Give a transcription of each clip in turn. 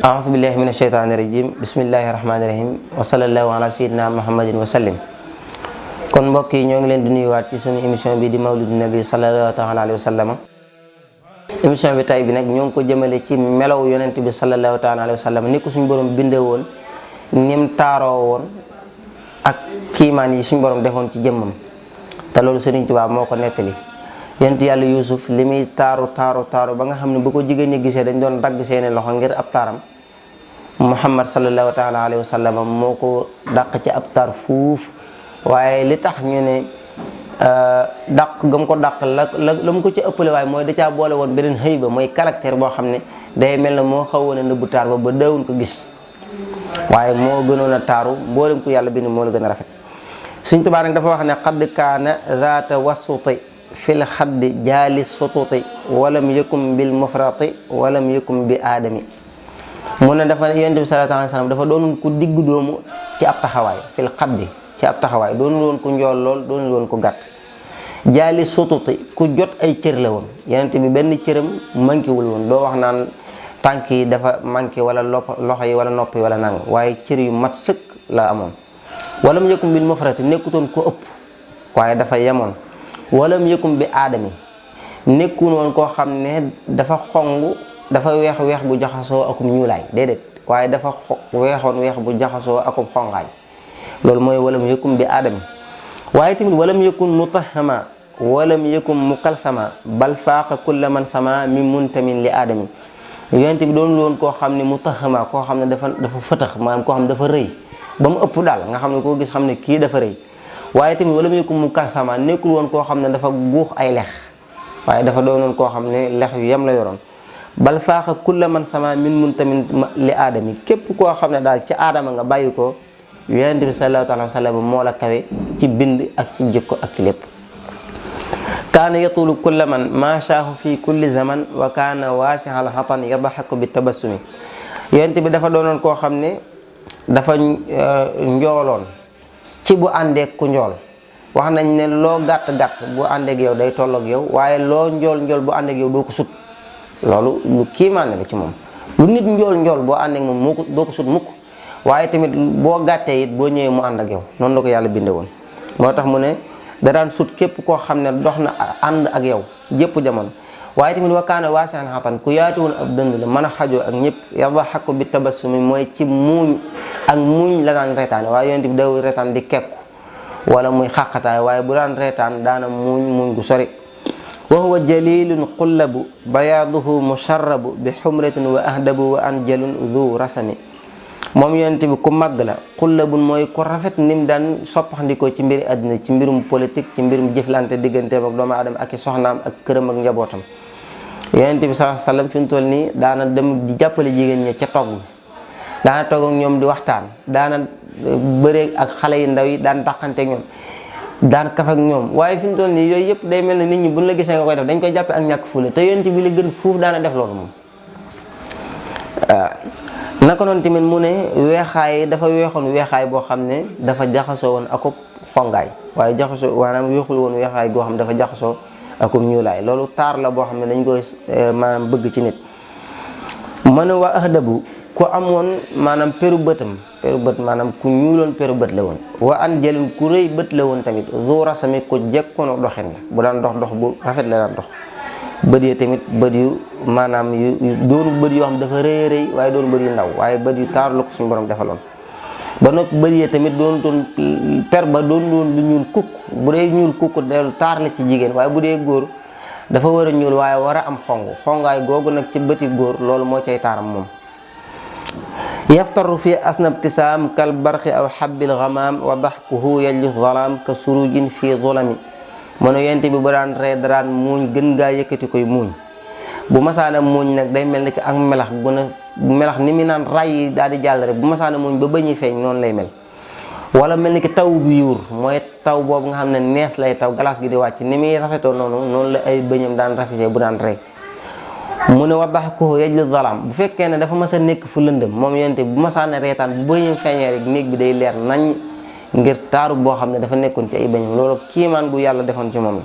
A'udzu billahi minash shaitanir rajim. Bismillahirrahmanirrahim. Wa sallallahu ala sayyidina Muhammadin wa sallim. Kon mbokk yi ñoo ngi leen di nuyuwaat ci sunu émission bi di Mawlidun Nabi sallallahu ta'ala alayhi wa sallam. Émission bi tay bi nag ñoo ngi ko jëmale ci melaw yonent bi sallallahu ta'ala alayhi wa sallam ni ko suñu borom bindee woon nim taaroo woon ak kiimaan yi suñu borom defoon ci jëmmam te loolu Sëriñ Tuubaa moo ko nettali. yonent yàlla Yuusuf li muy taaru ba nga xam ne bu ko jigéen ñi gisee dañ doon dagg seeni loxo ngir ab taaram Muhammad sallallahu taala alayhi wa sallam moo ko dàq ci ab taar fuuf waaye li tax ñu ne dàq gam ko dàq la mu ko ci ëppale waaye mooy da caa boole woon beneen xëy ba mooy caractère boo xam ne day mel ne moo xawoon a nëbbu taar ba daawuñ ko gis waaye moo gënoon a taaru mboolem ko yàlla bind moo la gën a rafet. Sëriñ Tuubaa nag dafa wax ne qad kaana zaata wasuti fil xaddi jaali sututi walam yakum bil mufrati walam yakum bi aadami mu ne dafa yonent bi sallallahu alayhi wa sallam dafa doon ku digg doomu ci ab taxawaay fil xaddi ci ab taxawaay doonul woon ku njool lool doonul woon ku gàtt jaali sututi ku jot ay cër la woon yonent bi benn cëram manqué wul woon doo wax naan tànk yi dafa manqué wala loxo yi wala nopp yi wala nang waaye cër yu mat sëkk la amoon walam yakum bil mufrati nekkutoon ko ëpp waaye dafa yemoon walam yakum bi aadami nekkul woon koo xam ne dafa xong dafa weex bu jaxasoo akum ñuulaay déedéet waaye dafa weex bu jaxasoo akum xongaay loolu mooy walam yakum bi aadami waaye tamit walam yakun mutahama walam yakun mukalsama bal faaqa kulla man sama min muntamin li aadami yonent bi doon loon koo xam ne mutahama koo xam ne dafa fëtax maanaam koo xam ne dafa rëy ba mu ëpp daal nga xam ne koo gis xam ne kii dafa rëy waaye tamit wala mu yëkkum mu kasama nekkul woon koo xam ne dafa guux ay lex waaye dafa doonoon koo xam ne lex yu yem la yoroon bal faaxa kulla man sama min mun tamit li aadami képp koo xam ne daal ci aadama nga bàyyi ko yonent bi sallallahu alayhi wa sallam moo la kawe ci bind ak ci jikko ak ci lépp kaana yatulu kulla man maashaahu fi kulli zaman wa kaana waasihal xatan yadhaku bi tabassumi yonent bi dafa doonoon koo xam ne dafa njooloon ci bu àndeek ku njool wax nañ ne loo gàtt bu àndeek yow day tolloog yow waaye loo njool bu àndeek yow doo ko sut loolu lu kiimaane la ci moom lu nit njool boo àndeek moom doo ko sut mukk waaye tamit boo gàttee it boo ñëwee mu ànd ak yow noonu la ko yàlla binde woon moo tax mu ne da daan sut képp koo xam ne dox na ànd ak yow ci jëpp jamono waaye tamit wakaana waasi'an xatan ku yaatu woon ab dënd la mën a xajoo ak ñëpp yadhaku bi tabassumi mooy ci muuñ ak muuñ la daan reetaane waaye yonent bi daw reetaan di kekku wala muy xàqataay waaye bu daan reetaan daana muuñ gu sori wa huwa jalilun qullabu bayaaduhu musharrabu bi xumratin wa ahdabu wa anjalun du rasami moom yonent bi ku màgg la qullabun mooy ku rafet nim daan soppaxndikoo ci mbiri àddina ci mbirum politique ci mbirum jëflante digganteem ak doomu aadama ak i soxnaam ak këram ak njabootam yonent bi sallallahu alayhi wasallam fi mu toll nii daana dem di jàppale jigéen ñi ca togg daana toog ak ñoom di waxtaan daana bëree ak xale yi ndaw yi daan dàqante ak ñoom daan kaf ak ñoom waaye fi mu toll nii yooyu yëpp day mel ne nit ñi buñ la gisee nga koy def dañ koy jàppe ak ñàkk fulla te yonent bi la gën fuuf daana def loolu moom naka noonu tamit mu ne weexaay dafa weexoon weexaay boo xam ne dafa jaxasoo woon akub xongaay waaye jaxasoo maanaam weexul woon weexaay goo xam ne dafa jaxasoo akub ñuulaay loolu taar la boo xam ne dañ koy maanaam bëgg ci nit mu ne waa ahdabu ku amoon maanaam peru bët maanaam ku ñuuloon peru bët la woon wa an jëlun ku rëy bët la woon tamit zu rasami ku jekkoon doxin la bu daan dox bu rafet la daan dox bët yi tamit bët yu maanaam yu doonu bët yoo xam dafa rëy waaye doonu bët yu ndaw waaye bët yu taaru la ko suñu borom defaloon ba noppi bët yi tamit doon per ba doon lu ñuul kukk bu dee ñuul kukk dellu taar la ci jigéen waaye bu dee góor dafa war a ñuul waaye war a am xongaay googu nag ci bëti góor loolu moo cay taaram moom yaftaru fi asnab tisaam kal barqi aw xabbil gamaam wa daxkuhu yajli zalaam ka surujin fi zulami mu ne yonent bi bu daan ree daan muuñ gën gaa yëkkati koy muuñ bu masaana muuñ nag day mel ni que ak melax ni mu naan ray daal di jàll rek bu masaana muuñ ba bëñi feeñ noonu lay mel wala mel ni ki taw bi yuur mooy taw boobu nga xam ne nees lay taw glace gi di wàcc ni muy rafetoo noonu la ay bëñam daan rafetee bu daan rey mu ne wa daxkuhu yajli zalaam bu fekkee ne dafa mas a nekk fu lëndëm moom yonent bi bu masaane reetaan bu bëñam feeñee rek néeg bi day leer nañ ngir taaru boo xam ne dafa nekkoon ci ay bëñam loolu kiimaan gu yàlla defoon ci moom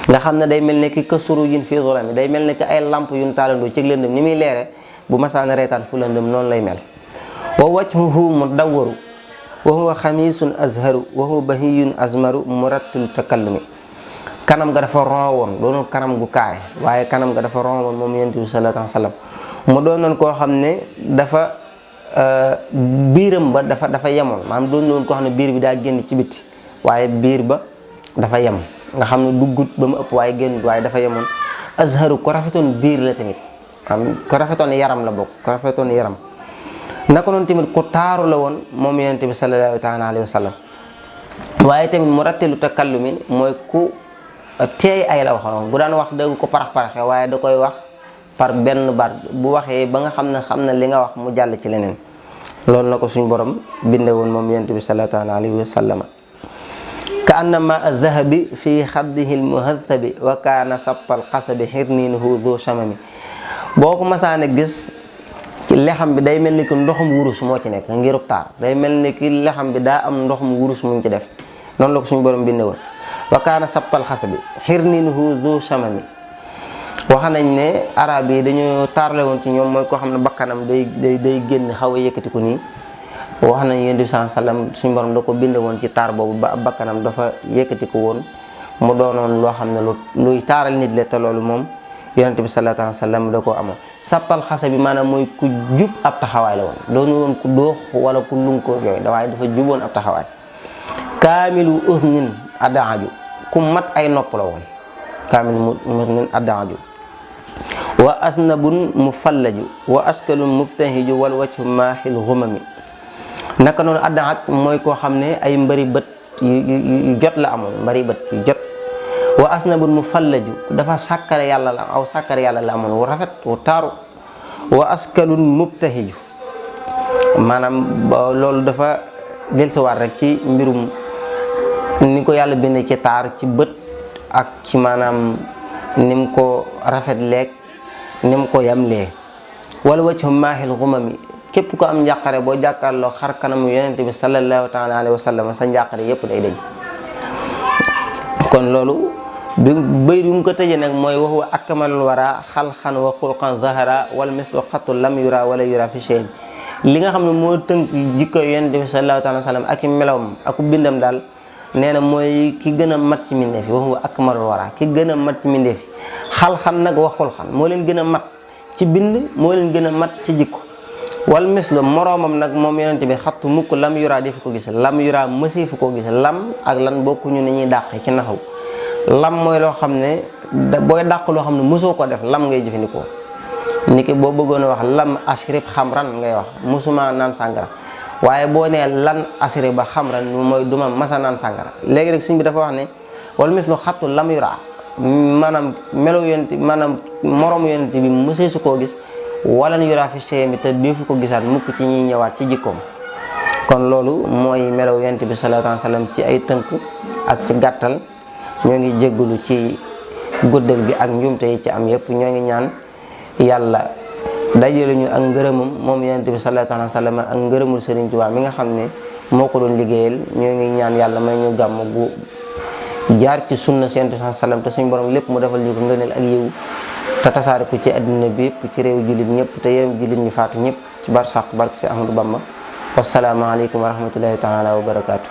la nga xam ne day mel ne ki ka surujin fii zulami day mel ne ki ay lamp yuñ taalandoo ci lëndëm ni muy leere bu masaane reetaan fu lëndëm noonu lay mel wa wajhuhu mudawwaru wa huwa xamiisun azharu wa huwa bahiyun azmaru murattilu takallumi kanam ga dafa ron woon doonul kanam gu kaare waaye kanam ga dafa ron woon moom yonent bi sallallahu alayhi wa sallam mu doonoon koo xam ne dafa biiram ba dafa yemoon maanaam doon koo xam ne biir bi daa génn ci bitti waaye biir ba dafa yem nga xam ne duggut ba mu ëpp waaye génnut waaye dafa yemoon azharu ko rafetoon biir la tamit ko rafetoon yaram la bokk ko rafetoon yaram naka noonu tamit ku taaru la woon moom yonent bi sallallahu alayhi wa sallam waaye tamit murattilu takallumi mooy ku teey ay la waxoon bu daan wax dëgg ko parax-paraxe waaye da koy wax par benn baat bu waxee ba nga xam ne li nga wax mu jàll ci leneen loolu na ko suñ borom binde woon moom yonent bi sallallahu alayhi wa sallam ka annama adhahabi fi xaddihi almuhadhabi wa kaana sappal qasabi xirniinuhu dhu shamami boo ko masaane gis ci lexam bi day mel ni ki ndoxum wurus moo ci nekk ngirub taar day mel ni ki lexam bi daa am ndoxum wurus muñ ci def noonu la ko suñ borom binde woon wa kaana sappal xasabi xirniinuhu dhu shamami wax nañ ne arab yi dañoo taarle woon ci ñoom mooy koo xam ne bakkanam day génn xaw a yëkkati ko nii wax nañ yonent bi sallallahu alayhi wasallam suñu borom da ko bind woon ci taar boobu ba bakkanam dafa yëkkati ko woon mu doonoon loo xam ne luy taaral nit la te loolu moom yonent bi sallallahu alayhi wasallam da koo amoon sappal xasa bi maanaam mooy ku jub ab taxawaay la woon doonu woon ku doox wala ku lunkoo yooyu waaye dafa juboon ab taxawaay kaamilu usnin addaaju ku mat ay nopp la woon kaamilu usnin addaaju wa asnabun mufallaju wa askalun mubtahiju wal wajhu maahil ghumami naka noonu addaaj mooy koo xam ne ay mbari bët yu jot la amoon mbari bët yu jot wa asnabun mufallaju dafa sàkkare yàlla la aw sàkkare yàlla la amoon wu rafet wu taaru wa askalun mubtahiju maanaam loolu dafa dellusiwaat rek ci mbirum ni ko yàlla bindee ci taar ci bët ak ci maanaam nim ko rafet leeg nim ko yamlee wala wajhu maahil ghumami képp ko am njàqare boo jàkkaarloo xar kanamu yonent bi sallallahu taala alayhi wa sallam sa njàqare yépp day deñ kon loolu bi mu ko tëjee nag mooy wa huwa akmalul wara xalqan wa xulqan zahara wal mislu xattu lam yura wala yura fi shay'in li nga xam ne moo tënk jikko yonent bi sallallahu taala alayhi wa sallam ak i melawam ak bindam daal nee na mooy ki gën a mat ci mbindeef yi wa huwa akmalul wara ki gën a mat ci mbindeef yi xalqan nag wa xulqan moo leen gën a mat ci bind moo leen gën a mat ci jikko wal mislu moroomam nag moom yonent bi xattu mukk lam yura di fu ko gis lam yura mësee fu ko gis lam ak lan bokkuñu ni ñuy dàqee ci naxaw lam mooy loo xam ne booy dàq loo xam ne mosoo ko def lam ngay jëfandikoo niki boo bëggoon a wax lam ashrib xamran ngay wax musuma naan sàngara waaye boo nee lan asriba xamran mooy duma masa naan sàngara léegi rek suñ bi dafa wax ne wal mislu xattu lam yura maanaam melo yonent maanaam moroomu yonent bi mësee su koo gis wala yura fi shay bi te defu ko gisaat mukk ci ñuy ñëwaat ci jikkoom kon loolu mooy melaw yonent bi sallallahu alayhi wasallam ci ay tënk ak ci gàttal ñoo ngi jéggulu ci guddal gi ak njuumte yi ci am yépp ñoo ngi ñaan yàlla dajale ñu ak ngërëmam moom yonent bi sallallahu alayhi wasallam ak ngërëmul Sëriñ Tuubaa mi nga xam ne moo ko doon liggéeyal ñoo ngi ñaan yàlla may ñu gàmm gu jaar ci sunna Yonent bi sallallahu alayhi wasallam te suñu borom lépp mu defal ñu ko ngëneel ak yiw te tasaare ko ci adduna bi yëpp ci réew jullit ñëpp te yërëm jullit ñi faatu ñëpp ci barsàq barke si Ahmadou Bamba wassalaamu aleykum wa rahmatullahi taala wa barakaatu